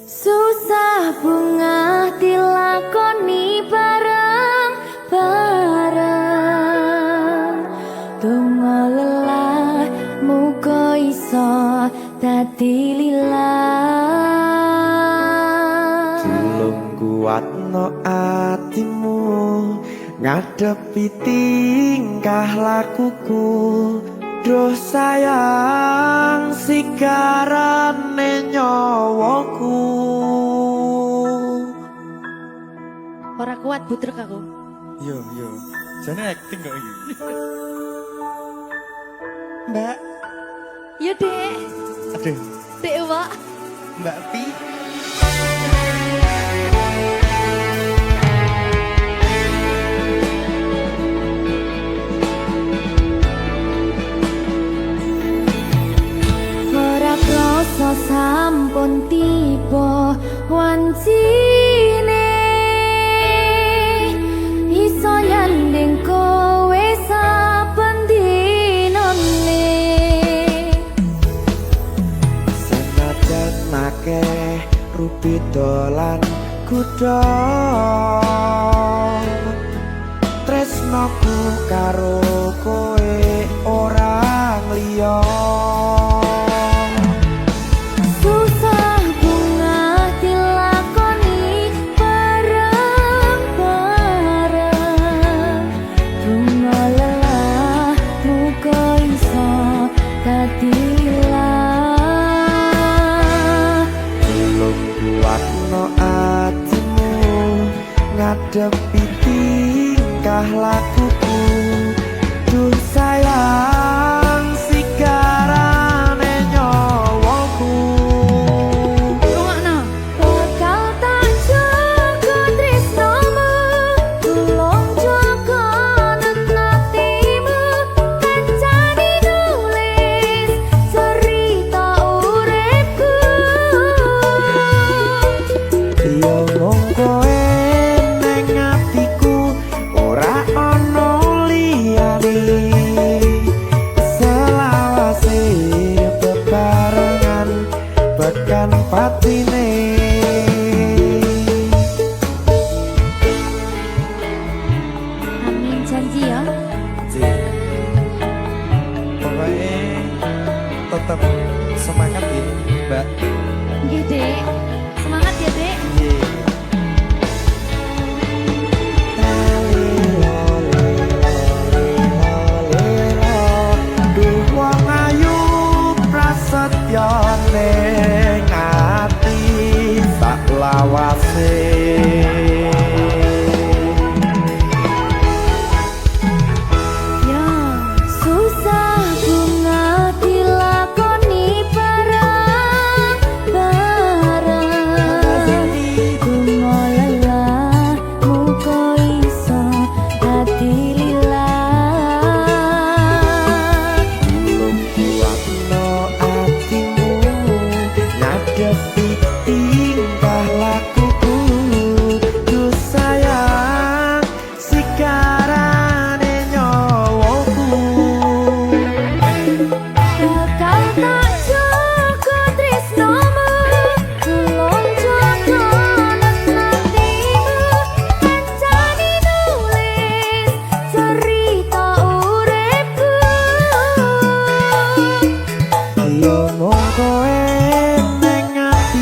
Susah bunga dilakoni bareng-bareng. Donga lelah muga iso dadi lillah. Tulung kuatno atimu ngadepi tingkah lakuku. Duh sayang sigarane nyawaku. Ora kuat butrek aku. Yo, jane acting kok iki. Mbak, Ya dek, aduh, dek Wak. Mbak Pi. Ora krasa sampun tiba wancine iso nyanding kowe saben dinane. Senajan akeh rupi dolan kuda, tresnoku karo kowe orang liya. Susah bunga dilakoni bareng-bareng. Donga lelah muga iso dadi lillah. Tulung kuatno atimu ngadepi tingkah lakuku. Duh sayang sigarane nyawaku. Rungokno. Bakal tak jaga tresnomu, tulung jaga nenatimu. Kancane nulis cerita uripku. Yo mung kowe ning atiku, ora ana liyane. Selawase bebarengan bekan patine. Amin janji ya. Pokoknya tetap semangat ya, Mbak. Nggih, Dek. Semangat ya, Dek. Duh wong ayu prasetyo ning ati sak lawase. Ya, susah bunga dilakoni bareng-bareng. Donga lelah muga iso dadi lillah. Tulung kuatno atimu ngadepi tingkah lakuku. Duh sayang sigarane nyawaku. Bakal tak jaga tresnomu, tulung jaga nenatimu. Kancane nulis cerita uripku. Yo mung kowe ning atiku,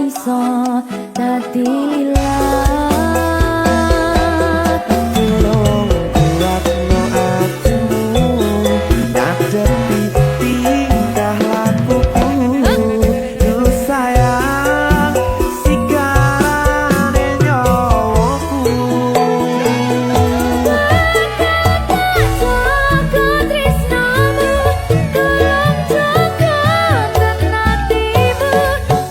iso dadi lilat. Tolong kuatno atimu ngadepi tingkah lakuku. Duh sayang sigarane nyawaku. Jaga tresnamu, tolong jaga hatimu.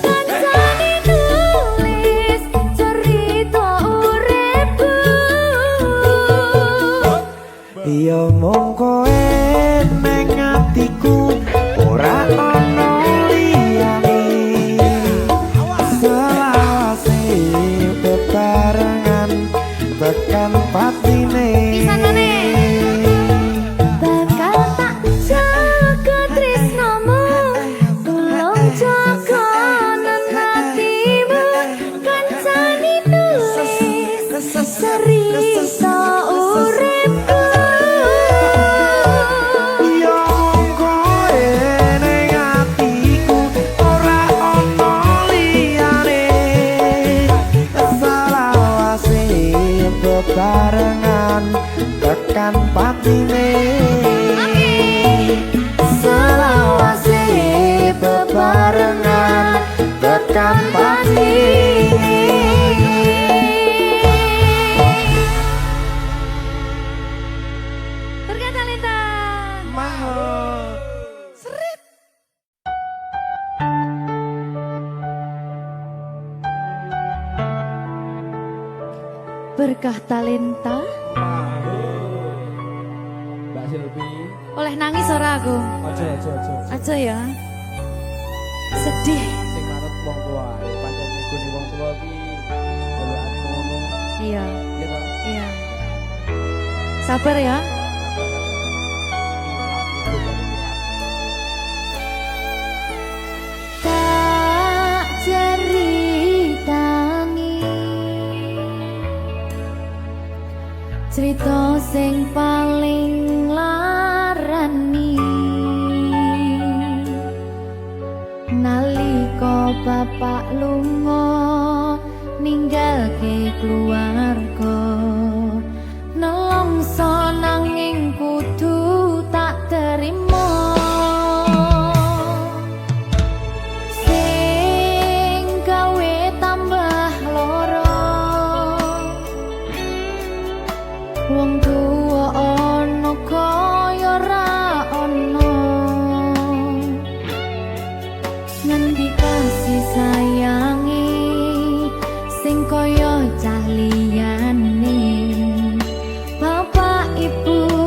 Kancane nulis cerita uripku. Ya mung kowe ning atiku ora ana liyane. Selawase bebarengan tekan patine. Pisanane. Bakal tak jaga tresnamu, tolong jaga hatimu. Kancane nulis cerita uripku. Ya mung kowe ning atiku ora ana liyane. Selawase bebarengan tekan patine. Selawase bebarengan tekan patine. Berkata Lita. Mahal. Berkah talenta Mbak Silvi. oleh nangis ora aku. Aja. Aja ya. Sedih. Sing manut wong tua. Pancen negone wong tua ki jelekane ngomong. Iya, Ya ta? iya. Sabar ya. Tak ceritani cerita sing paling larani nalika bapak lunga ninggalke keluarga nelongso nanging kudu tak terima sing gawe tambah loro wong tuwa ana kaya ra ana ngendi kasih sayangi sing kaya cah liyane bapak ibu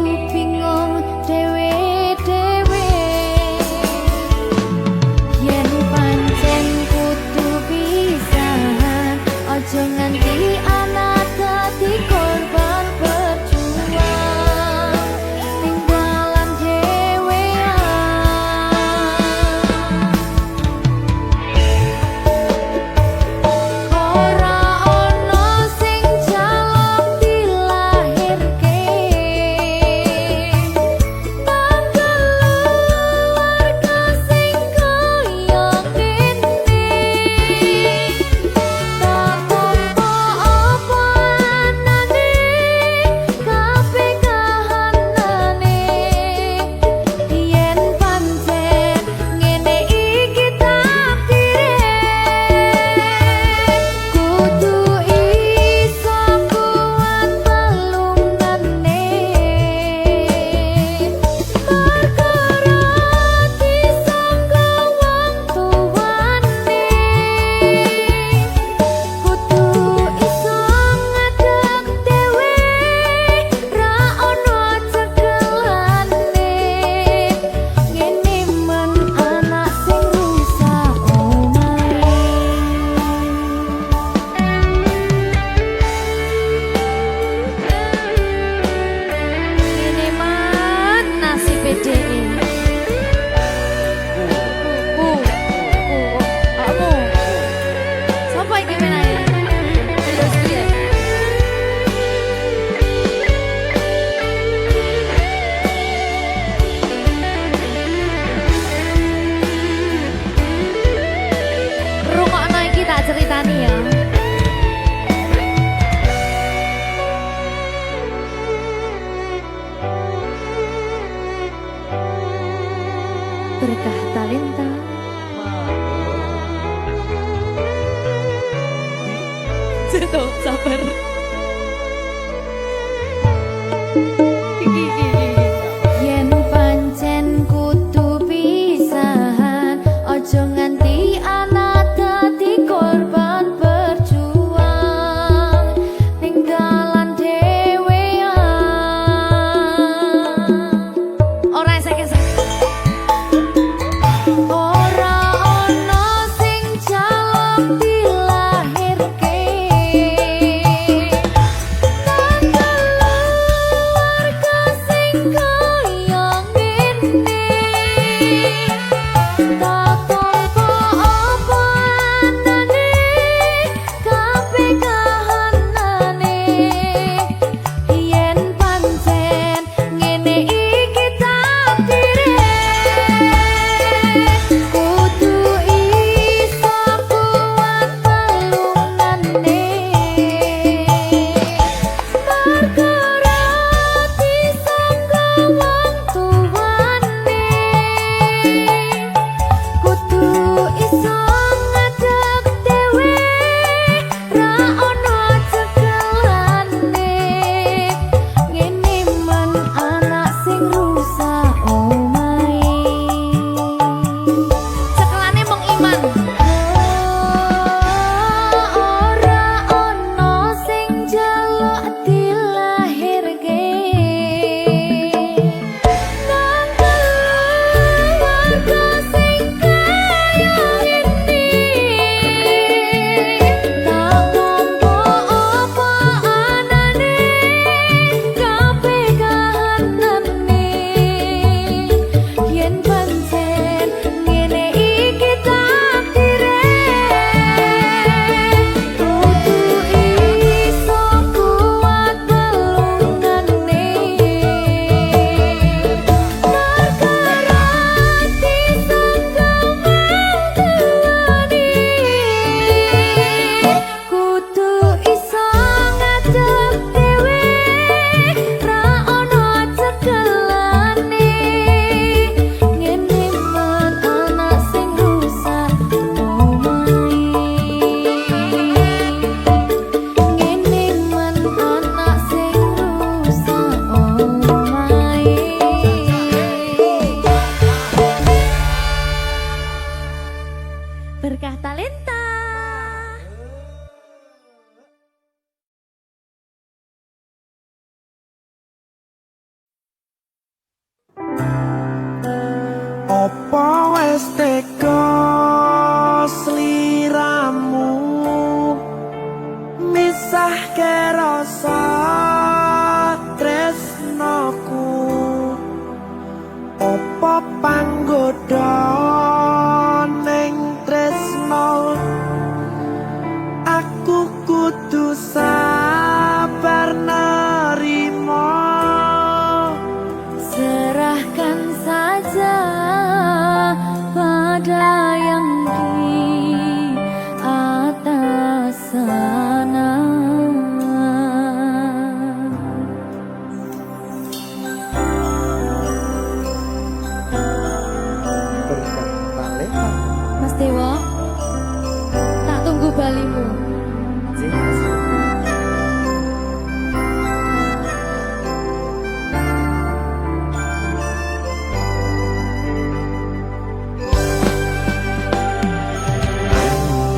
Tuh, sabar. Yen pancen kudu pisahan, ojo nganti anak dadi korban berjuang ning dalan dhewean. Ora esek-esek. Ora ana sing jaluk dilahirke. Keluarga sing kaya ngene. Tak tompo apa anane, kabeh kahanane. Yen pancen ngene iki takdire, kudu iso kuat pelungane. Perkara disangka wong tuwane, kudu iso ngadeg dhewe, ra ono cekelane. Ngene men anak sing rusak omahe. Cekelane mung iman. Ora ono sing jaluk dilahirke. Nang keluarga sing kaya ngene. Tak tompo apa anane, kabeh kahanane. Yen pancen ngene iki takdire, kudu iso kuat pelungane. Perkara disangka wong tuwane, kudu iso ngadeg dhewe, ra ono cekelane. Ngene men anak sing rusak omahe. Ngene men anak sing rusak omahe. Berkah talenta. Apa wis teka sliramu misahke rasa tresnoku? Apa panggoda ning tresno? Aku kudu sabar nerima. Serahkan saja pada yang di atas sana. Berkah talenta. Mas Dewa, tak tunggu balimu.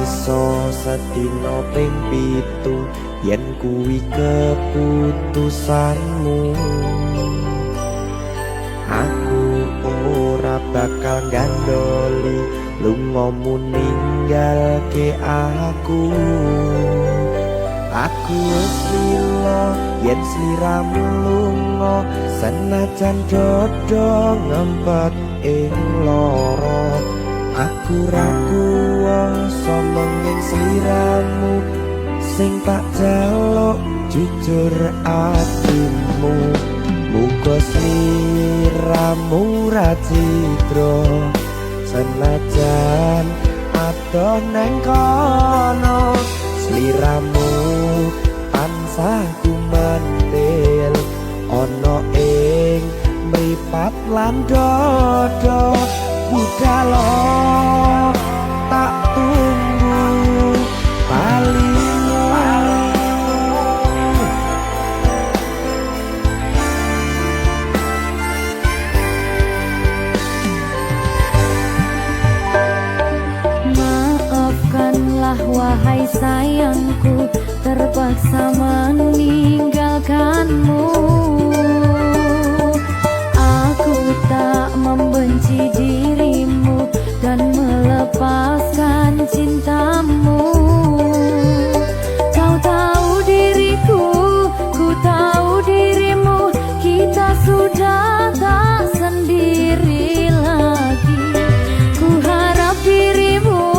Iso sedina ping 7 yen kuwi keputusanmu. Aku ora bakal gandoli lungamu ninggalke aku. Aku wis lila yen sliramu lunga, senajan dodo ngempet ing lara. Aku ra kuwasa menging sliramu, sing tak jaluk jujur atimu. Muga sliramu ra cidra, senajan adoh neng kono. Sliramu tansah gumantil ana ing mripat lan dodo. Budhalo tak tunggu balimu. Katakanlah wahai sayangku, terpaksa meninggalkanmu. Aku tak membenci dirimu dan melepaskan cintamu. Kau tahu diriku, ku tahu dirimu, kita sudah tak sendiri lagi. Ku harap dirimu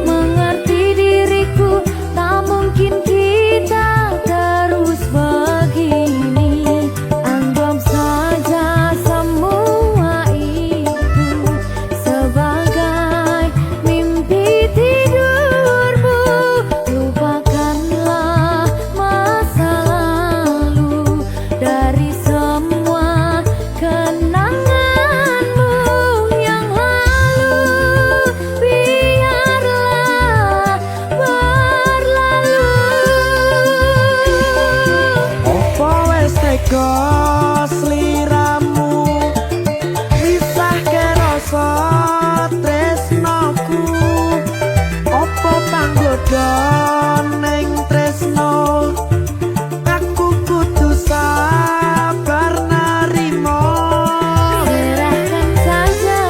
mengerti diriku, tak mungkin kita terus begini. Anggap saja semua itu sebagai mimpi tidurmu. Lupakanlah masa lalu dari semua kenanganmu yang lalu. Biarlah berlalu. Opo wes tega sliramu misahke rasa tresnoku. Opo panggoda ning tresno, aku kudu sabar narimo. Serahkan saja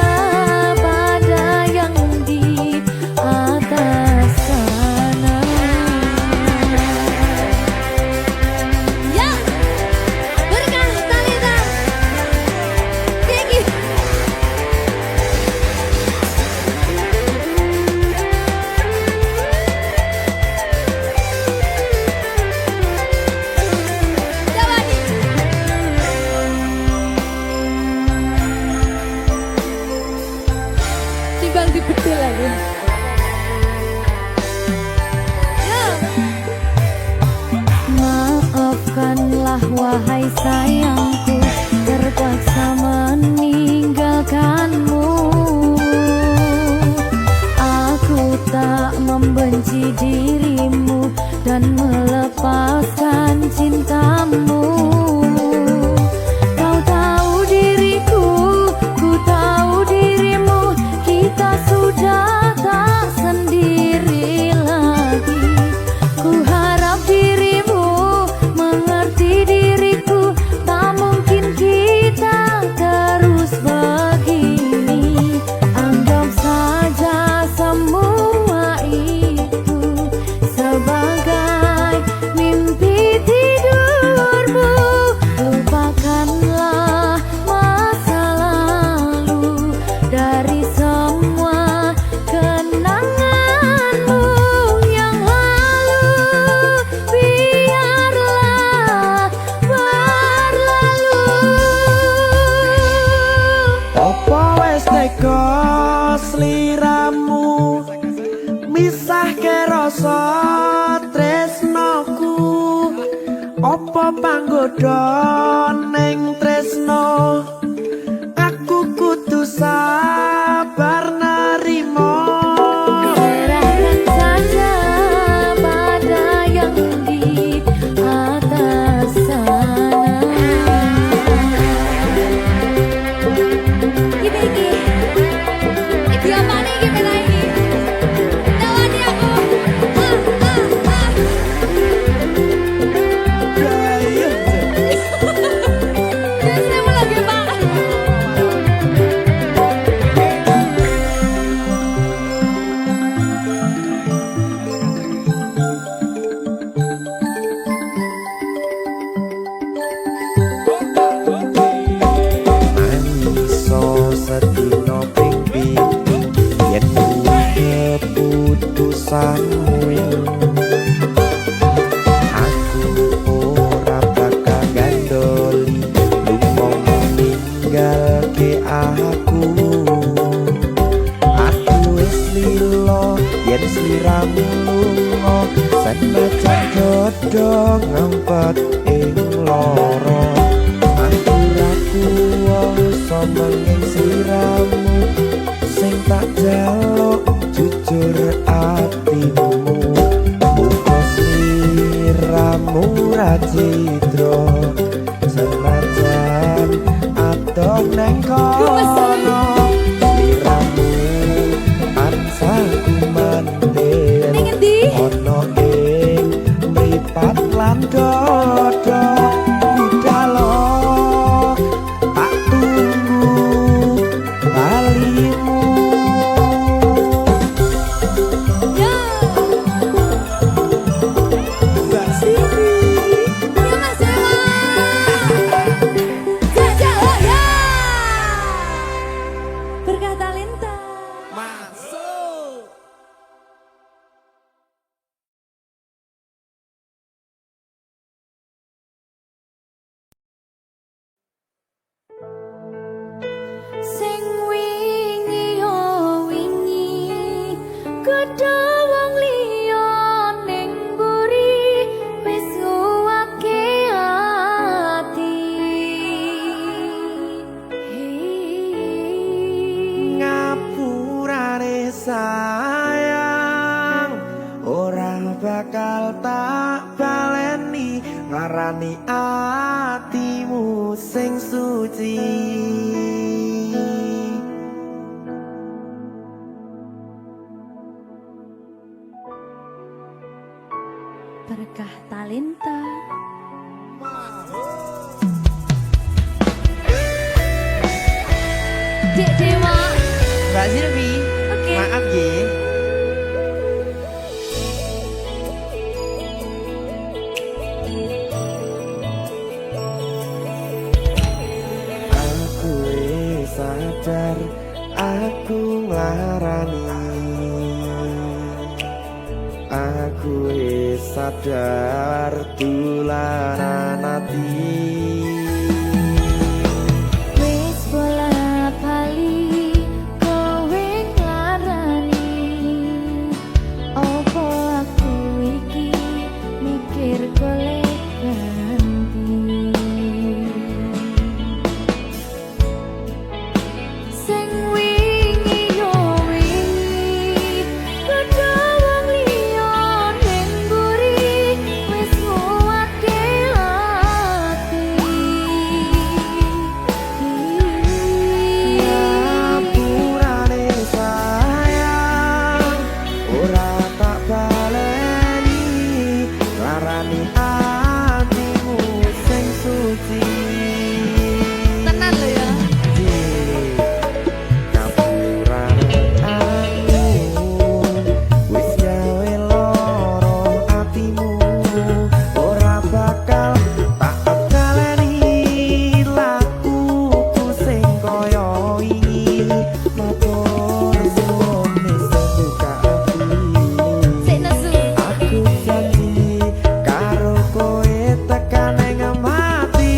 pada yang di atas sana. Ya, berkah Talita. Tinggi. Coba nih. Timbang dibetul lagi. Maafkanlah wahai sayangku, terpaksa meninggalkanmu. Aku tak membenci dirimu dan melepaskan cintamu. Kau tahu diriku, ku tahu dirimu, kita sudah tak sendiri lagi. Ku harap dirimu mengerti diriku, tak mungkin kita terus begini. Anggap saja semua itu sebagai mimpi tidurmu. Lupakanlah masa lalu dari semua kenanganmu yang lalu. Biarlah berlalu. Opo wes tega sliramu misahke rasa tresnoku. Opo panggoda ning tresno, aku kudu sabar narimo. Serahkan saja pada yang di atas sana. Iki apa nih kita ini? Tawani aku. Biasanya mau lagi makan. Mangiso sedina ping pitu yen kuwi keputusanmu. Aku ora bakal gandoli lunga ninggalke aku. Aku wis lilo yen sliramu lunga, senajan dodo ngempet ing loro. Aku ra kuwasa menging sliramu, sing tak jaluk jujur atimu. Muga sliramu ra citra, senajan adoh neng kono. Sliramu tansah ku mandel. Di ono ing mripat lan dodo budalo tak tunggu balimu ya Mbak Siti ya Mas Dewa jajak oh ya berkah talenta masuk. sing wingi yo wingi gedhe wong liya ning mburi wis nguwake ati Ngapurane sayang ora bakal tak baleni ngarani atimu sing suci berkah talenta Dek Dewa Mbak Silvi Oke. maaf ye aku wis sadar aku nglarani aku wis sadar tularan ati wis bola bali kowe nglarani opo aku iki mikir golek ganti sing wingi yo wingi gedhe wong liya ning mburi wis nguwake ati Ngapurane sayang ora tak baleni larani atimu sing suci tenan lho ya Ngapurane aku wis gawe loro atimu ora bakal tak baleni lakuku sing kaya wingi matur suwun sing buka ati sik nesu aku janji karo kowe tekan ing mati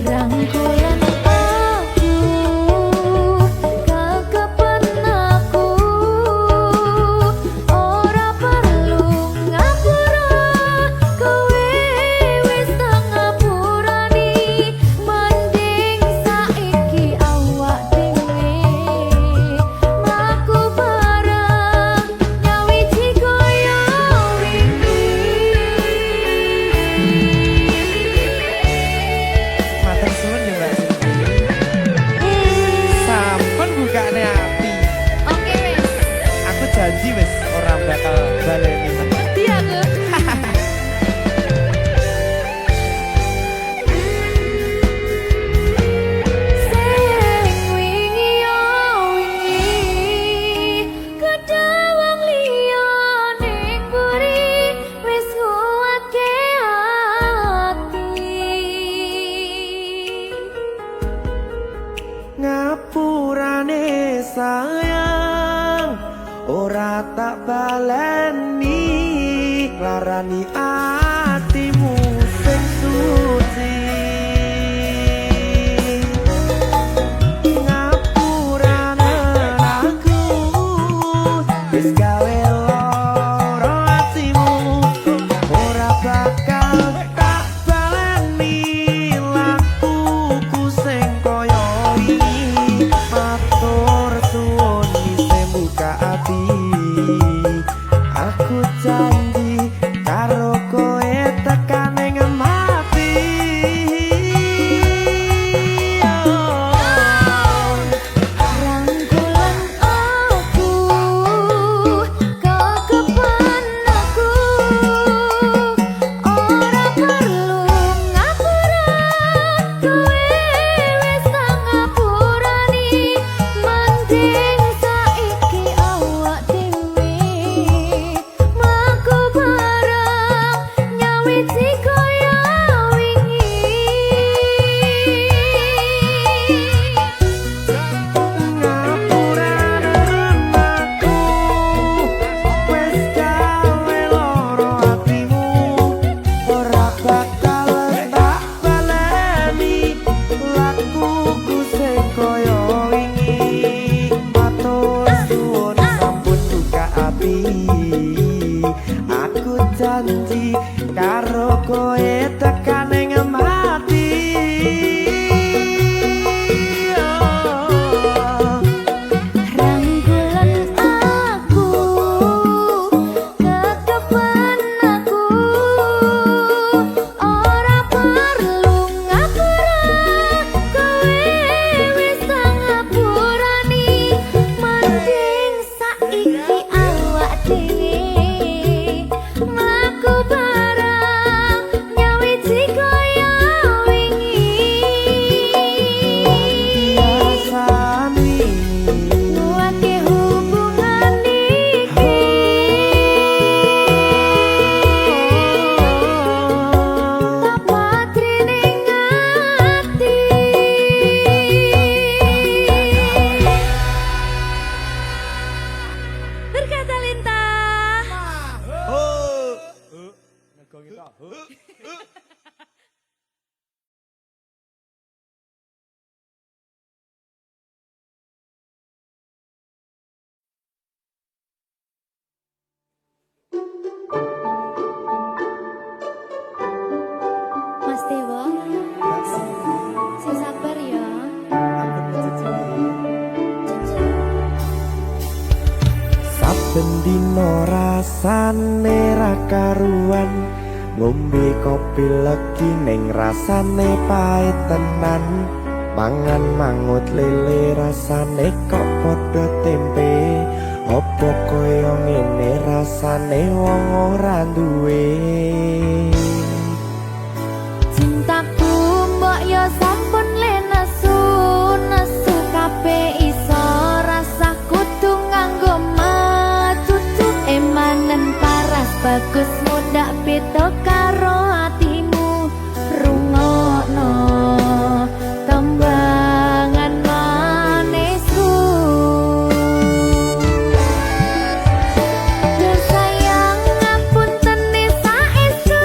rangkulan aku kekepen aku ora perlu ngapura kowe wis tak ngapurani mending saiki awak dhewe mlaku bareng nyawiji kaya wingi matur suwun ya Mbak Silvi sampun bukane ati Oke wis aku janji wis ora bakal baleni ngerti aku sing wingi yo wingi gedhe wong liya ning mburi wis nguwake ati ngapurane sayang ora tak baleni larani atimu sing suci ngapurane aku wis gawe loro atimu ora bakal tak baleni lakuku sing kaya wingi matur suwun sing buka ati aku janji karo kowe saben dino rasane ra karuan ngombe kopi legi ning rasane pahit tenan mangan mangut lele rasane kok padha tempe opo koyo ngene rasane wong ora duwe Cintaku mbok yo sampun le nesu nesu kabeh iso rasa kudu nganggo macucu emanen paras bagus mudak beda karo atimu rungokno tembangan manisku Yo sayang ngapunten saestu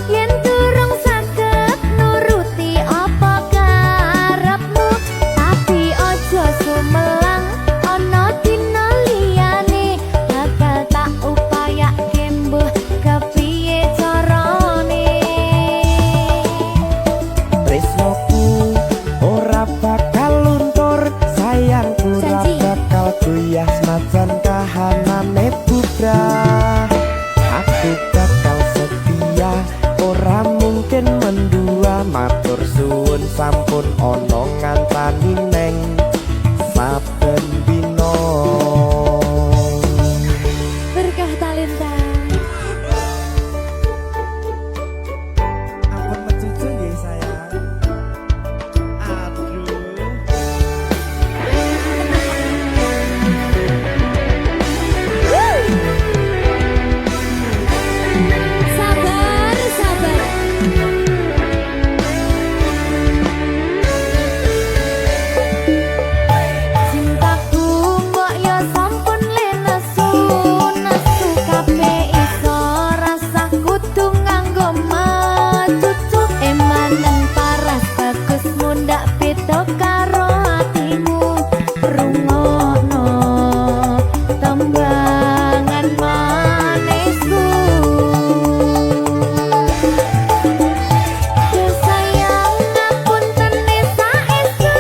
yen durung saged nuruti apa karepmu tapi aja sumelang ana dina liyane bakal tak upayake mbuh kepiye carane tresnoku ora bakal luntur sayangku ora Janji. bakal goyah senajan kahanane bubrah aku bakal setia ora mungkin mendua matur suwun sampun ana ngantani neng saben dina berkah talenta ampun mecucu nggih sayang aduh sabar sabar cintaku mbok yo sampun le nesu nesu kabeh iso rasa kudu nganggo macucu emanen paras bagus mundak beda karo atimu rungokno tembangan manisku Yo sayang ngapunten saestu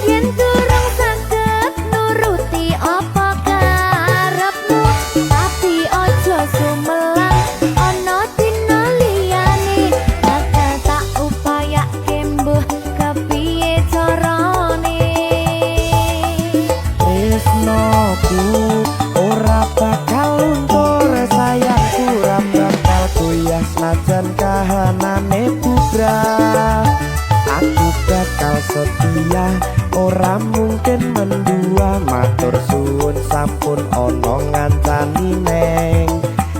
yen durung saged nuruti apa karepmu tapi aja sumelang ana dina liyane bakal tak upayake mbuh kepiye carane tresnoku ora bakal luntur sayangku ora bakal goyah senajan kahanane bubrah aku bakal setia ora mungkin mendua matur suwun sampun ana ngancani neng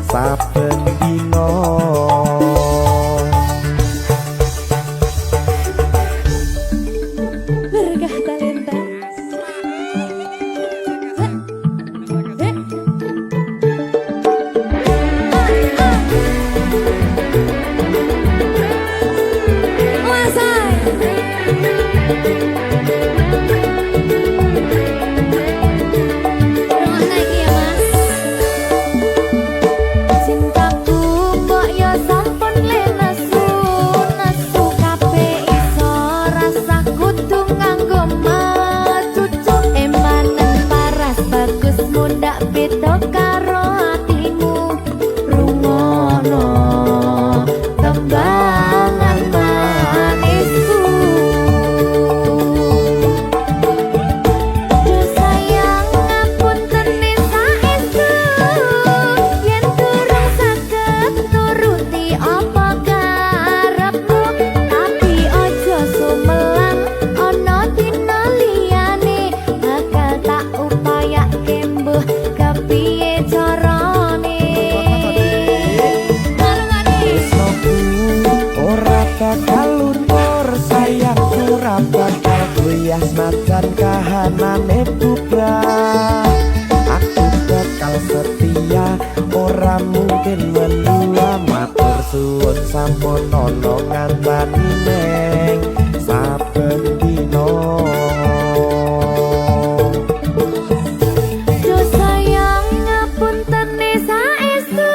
saben dina berkah talenta Cintaku mbok yo sampun le nesu nesu kabeh iso rasa kudu nganggo macucu emanen paras bagus mundak beda karo atimu rungokno tembangan manisku Yo sayang ngapunten saestu yen durung saged nuruti apa karepmu tapi aja sumelang ana dina liyane bakal tak upayake mbuh kepiye carane tresnoku ora bakal luntur sayangku ora bakal goyah senajan kahanane bubrah aku bakal setia ora mungkin mendua matur suwun sampun ana ngancani neng saben dina Yo sayang ngapunten saestu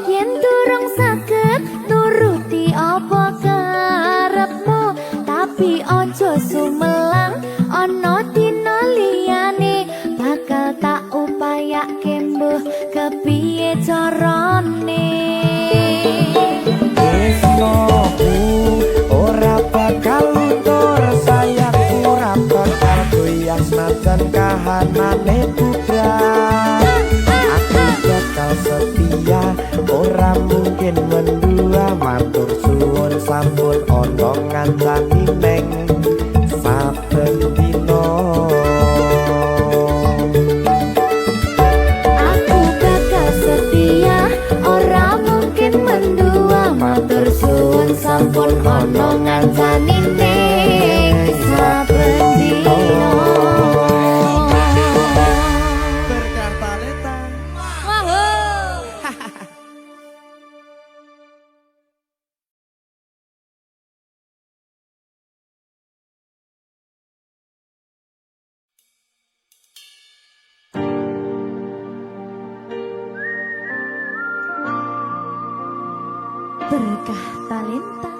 yen durung saged nuruti apa karepmu tapi aja sumelang ana dina liyane bakal senajan kahanane putra aku bakal setia ora mungkin mendua matur suwun sampun ana ngancani neng saben dina Aku bakal setia ora mungkin mendua matur suwun sampun ana ngancani ning saben dina Berkah talenta. berkah talenta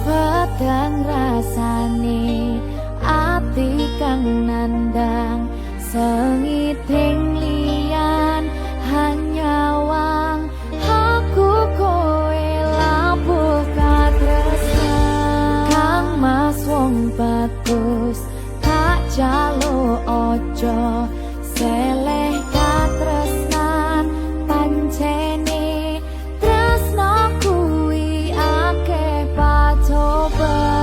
pedang rasane ati kang nandang sengiting liyan hanyawang aku kowe labuh katresnan kang mas wong bagus tak jalo ojo seleh katresnan pancene tresno kuwi akeh pacoban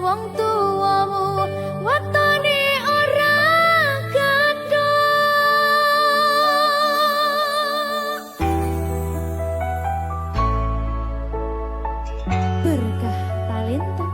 wong tuamu watone ora gadoh. Berkah talenta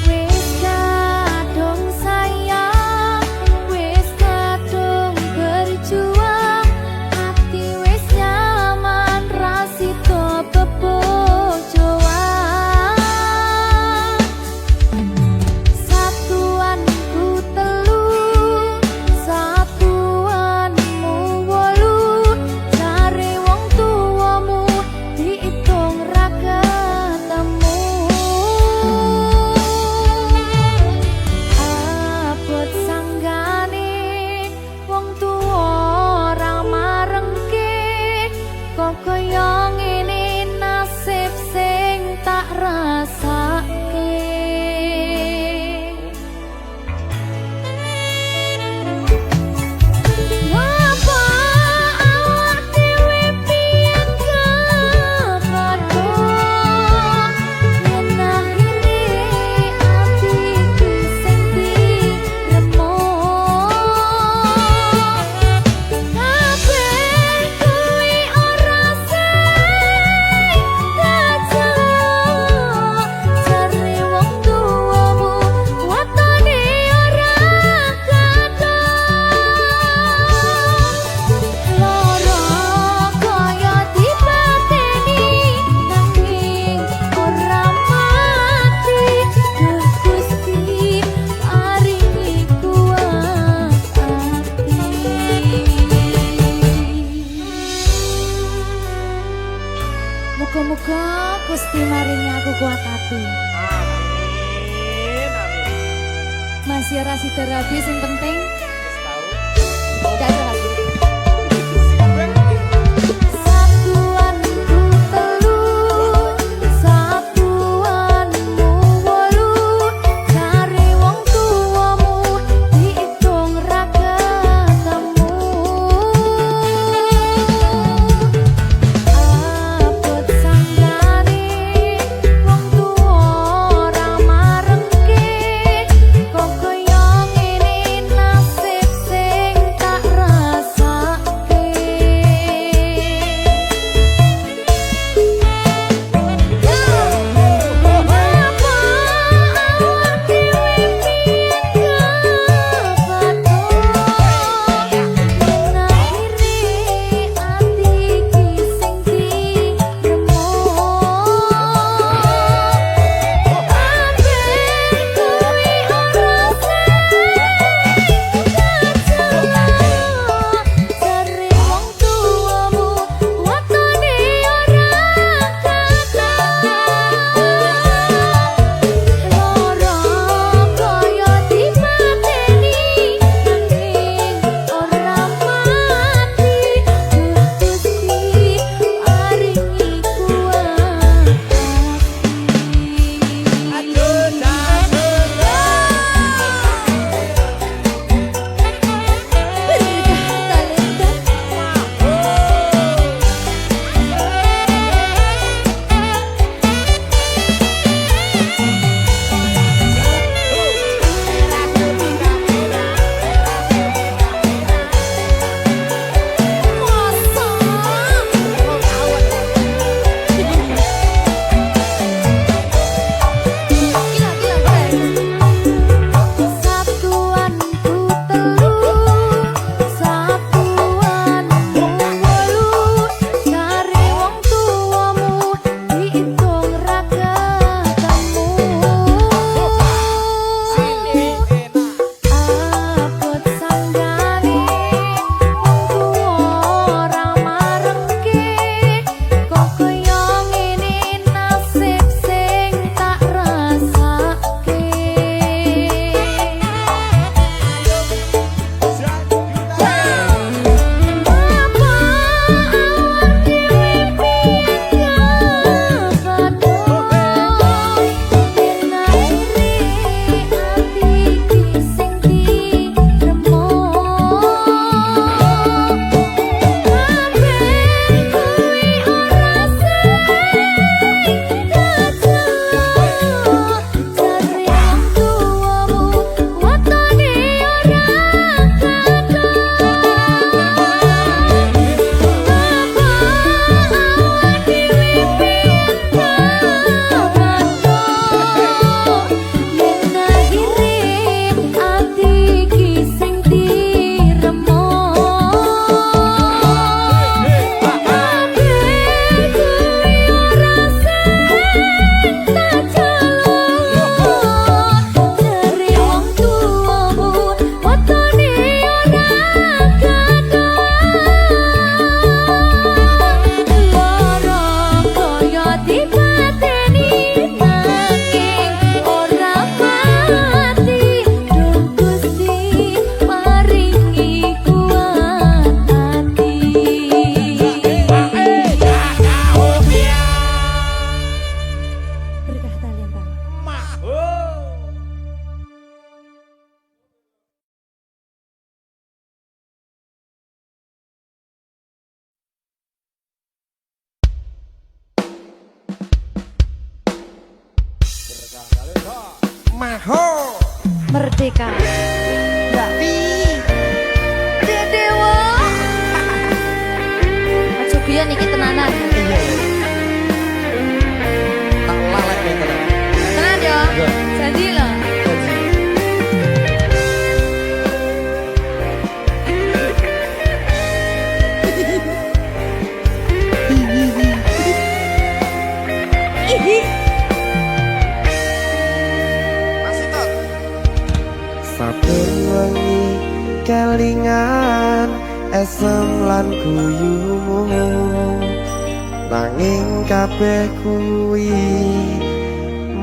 wis kadung sayang, wis kadung berjuang, hati wis nyaman rasito bebojoan. Satuanku telu, satuanmu wolu, cari wong tuamu diitung ra ketemu. Abot sanggane wong tuwa ora marengke, kok kaya ngene nasib sing tak rasake. Ngapa awak dhewe pian kepadha, yen akhire atiku sing diremuk. Kabeh kuwi ora sing kajeluk, jare wong tuamu watone ora gadoh. Loro kaya dipateni nanging ora mati, Duh Gusti paringi kuat ati. Muga-muga Gusti maringi aku kuat hati. Amin, amin. Masih rasi terapi sing penting Wis tahu. gak ada lagi. Satuanku telu, satuanmu wolu, cari wong tuamu diitung ra ketemu. Abot sanggane wong tuwa ora marengke, kok kaya ngene nasib sing tak rasake. Maho Merdeka. Mbak Pi Dewa. Aja biyen iki tenanan. iya tak lalek ya tenan Tenan yo. Iya. Janji lho. masih tot saben wengi kelingan esem lan guyumu nanging kabeh kuwi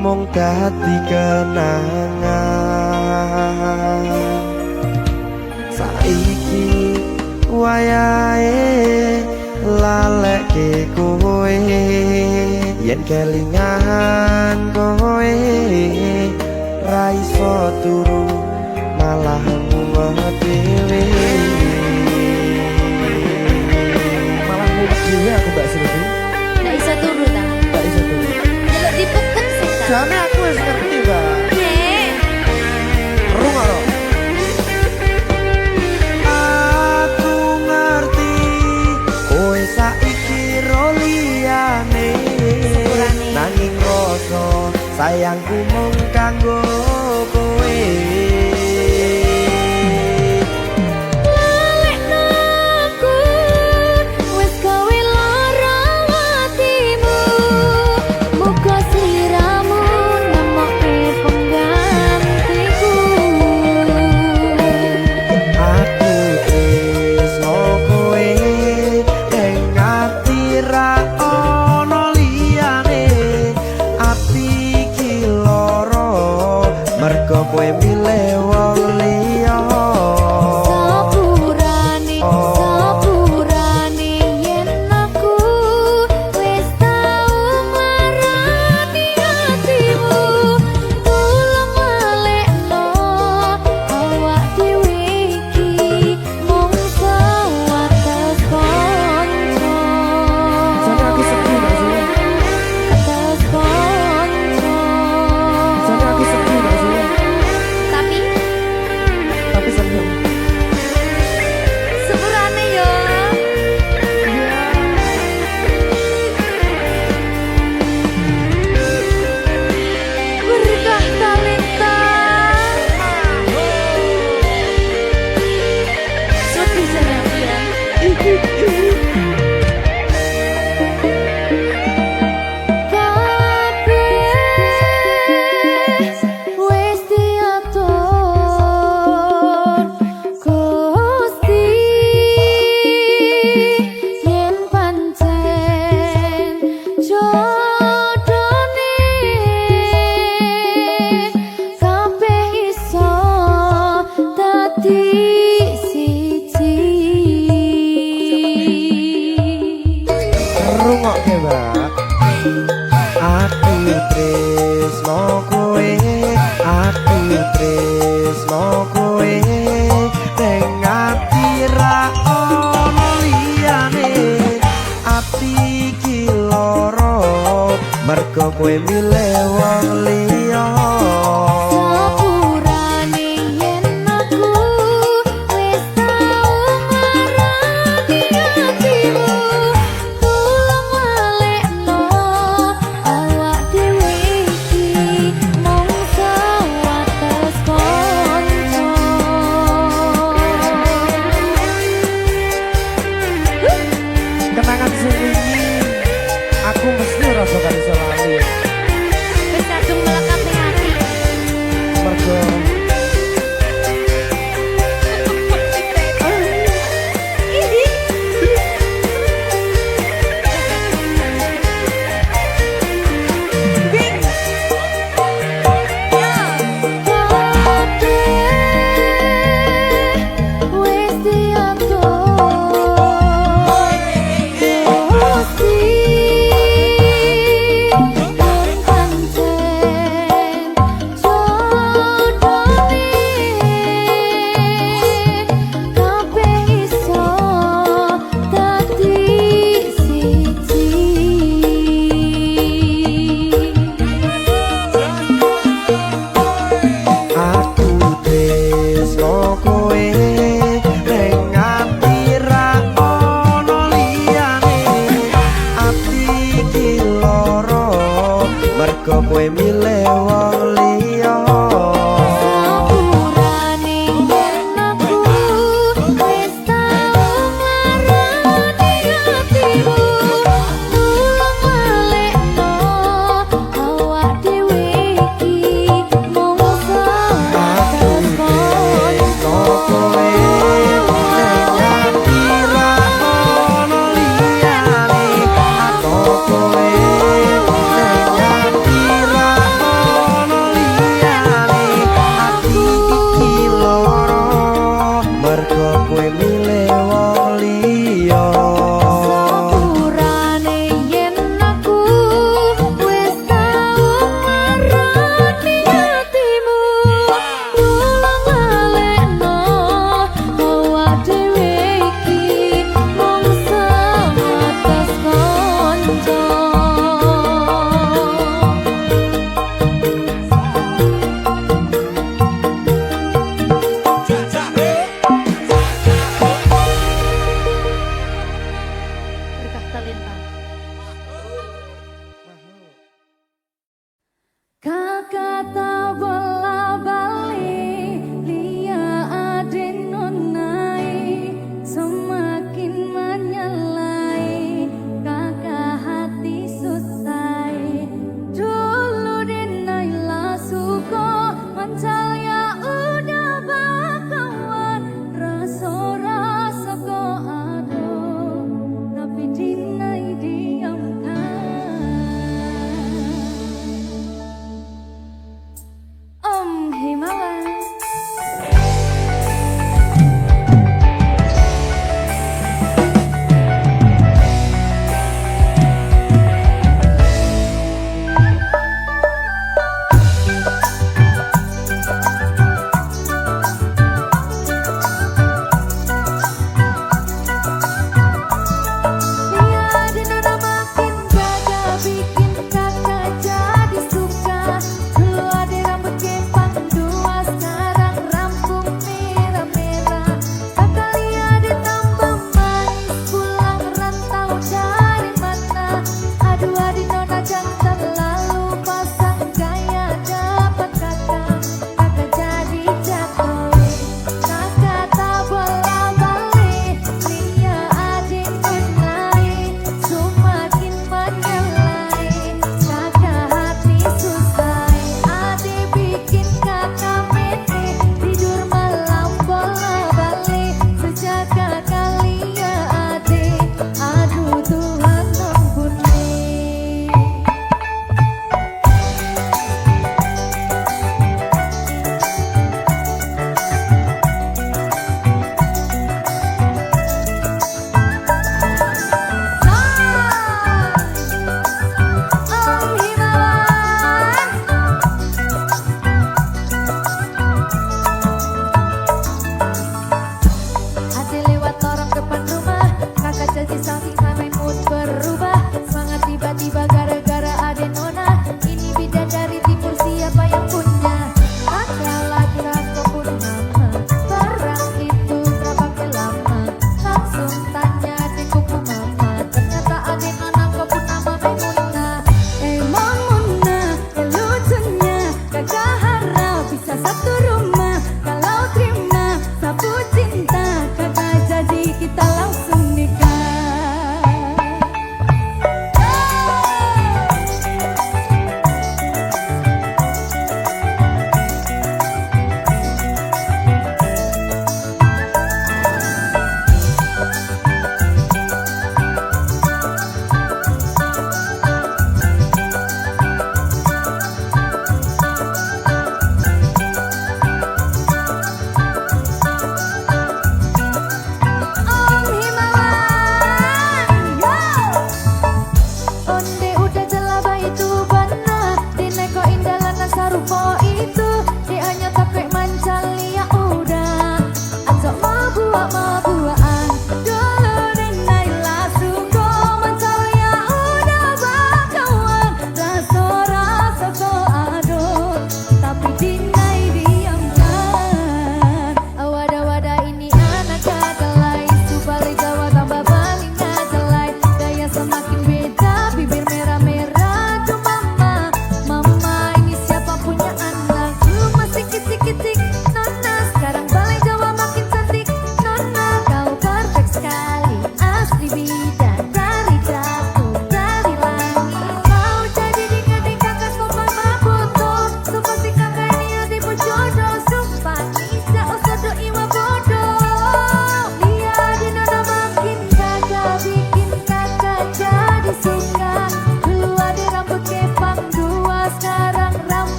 mung dadi kenangan saiki wayahe lalekke kowe yen kelingan kowe ra iso turu malah mumet dhewe malah mumet dhewe aku Mbak Silvi Ndak iso turu ta. gak iso turu Delok dipukul sih ta. jane aku wis ngerti Mbak Nek. rungokno aku ngerti kowe saiki ro liyane Sepurane. nanging rasa sayangku mung kanggo kowe Lalekno aku wis gawe lara atimu. Muga sliramu nemokke penggantiku. aku tresno kowe ning ati ra ono liyane ati iki lara mergo kowe milih wong liya Sepurane yen aku wis tau marani atimu. Tulung lalekno awak dhewe iki mung sewates kanca. jane aku sedih Mbak Silvi Sewates kanca. jane aku sedih Mbak Silvi Tapi seneng sepurane yo. Berkah talenta. Sedih jane aku ya. Kabeh wis diatur Gusti yen pancen jodone kabeh iso dadi siji. rungokke Mbak aku tresno kowe aku tresno kowe ning ati ra ono liyane ati iki lara mergo kowe milih wong liya Sepurane yen aku wis tau marani atimu. Tulung lalekno awak dhewe iki mung sewates kanca. kenangan sing wingi aku mesti ora bakal iso lali Wis kadung melekat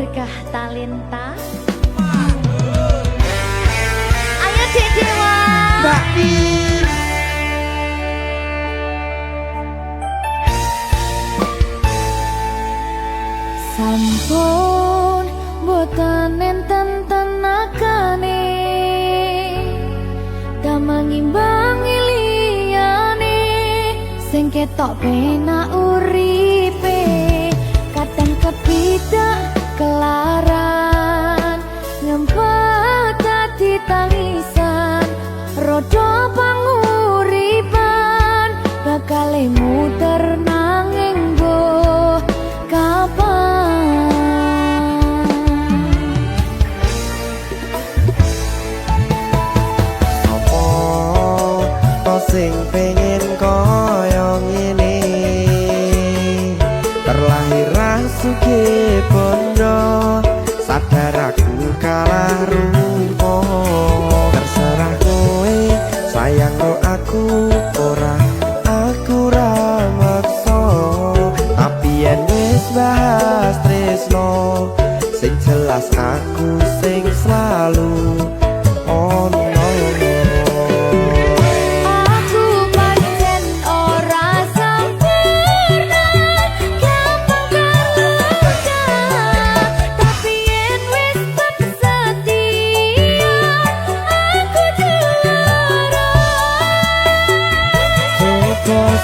berkah talenta. Ayo Dek Dewa. Mbak Din. Sampun boten enten tenagane damang imbangi liyane sing ketok penak uripe kadang kepidak kelaran ngempet dadi tangisan rodo panguripan bakal muter nanging boh kapan. Sing pengen koyo ngene terlahir sugih bondo sadar aku kalah rumpo terserah kowe sayang no aku ora aku ra maksa tapi yen wis bahas tresno sing jelas aku sing selalu ono.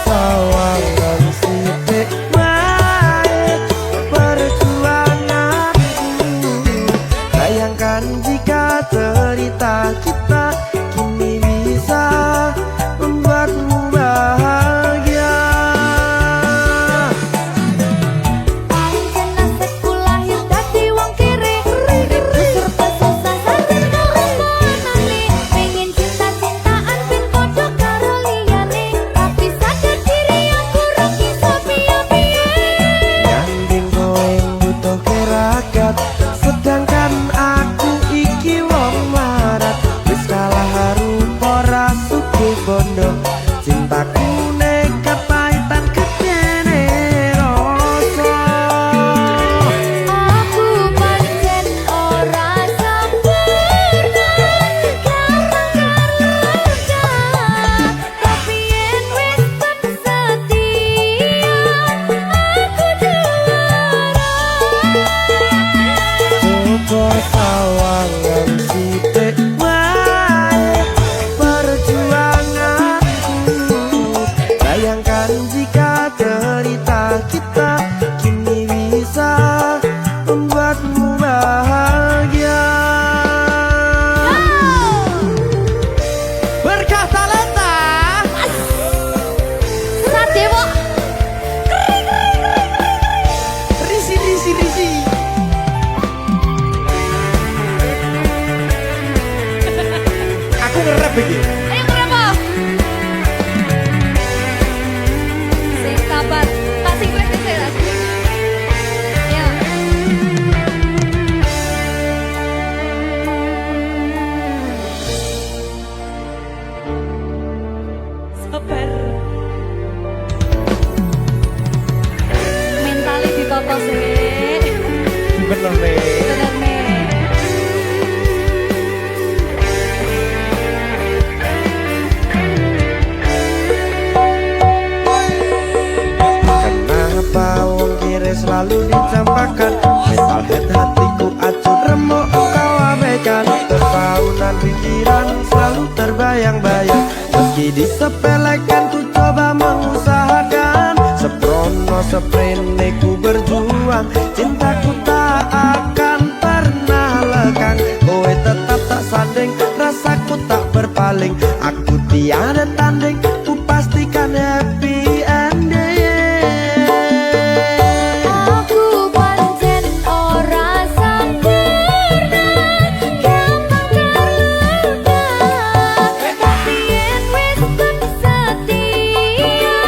Sawangan sithik wae perjuanganku bayangkan jika cerita kita kini bisa membuatmu bahagia. Pancen nasibku lahir dadi wong kere uripku serba susah sadar karo panane pengen cinta-cintaan ben padha karo liyane tapi sadar diri aku ora iso piye-piye. Gandeng kowe butuh keragat sedangkan aku iki wong marat wis kalah rupa ra sugih bondo cintaku nekat pahitan gedene rasa. Aku pancen ora sempurna gampang tapi yen wis setia aku juara. Coba sawangan sithik wae perjuanganku bayangkan jika cerita kita kini bisa membuatmu bahagia. Berkah talenta Sadewo risi. Aku ngerep iki. ayo berapa? Sing sabar, kasih gue keselas. Ya. Sabar. Mentali ditata sih. Bener nih. Bener nih. Kenapa wong kiri selalu dicampakkan mental head hatiku acuh remuk kau abaikan terpaunan pikiran selalu terbayang-bayang meski disepelekan ku coba mengusahakan seprono seprene ku berjuang cintaku tak akan pernah lekang kowe tetap tak sanding rasaku tak berpaling aku tiada tanding ku pastikan happy ending. Aku pancen ora sempurna gampang terluka tapi yen wis setia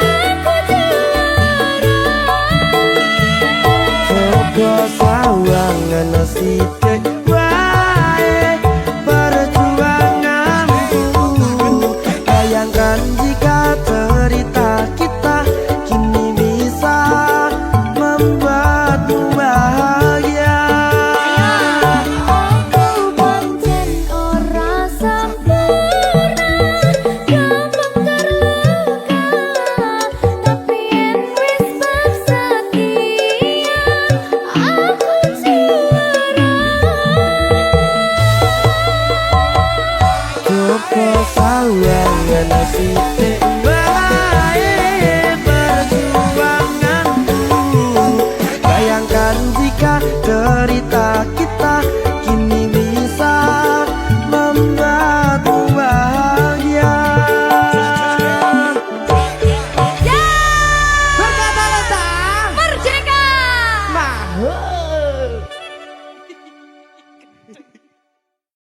aku juara. Coba sawangan sithik wae perjuanganku bayangkan tahu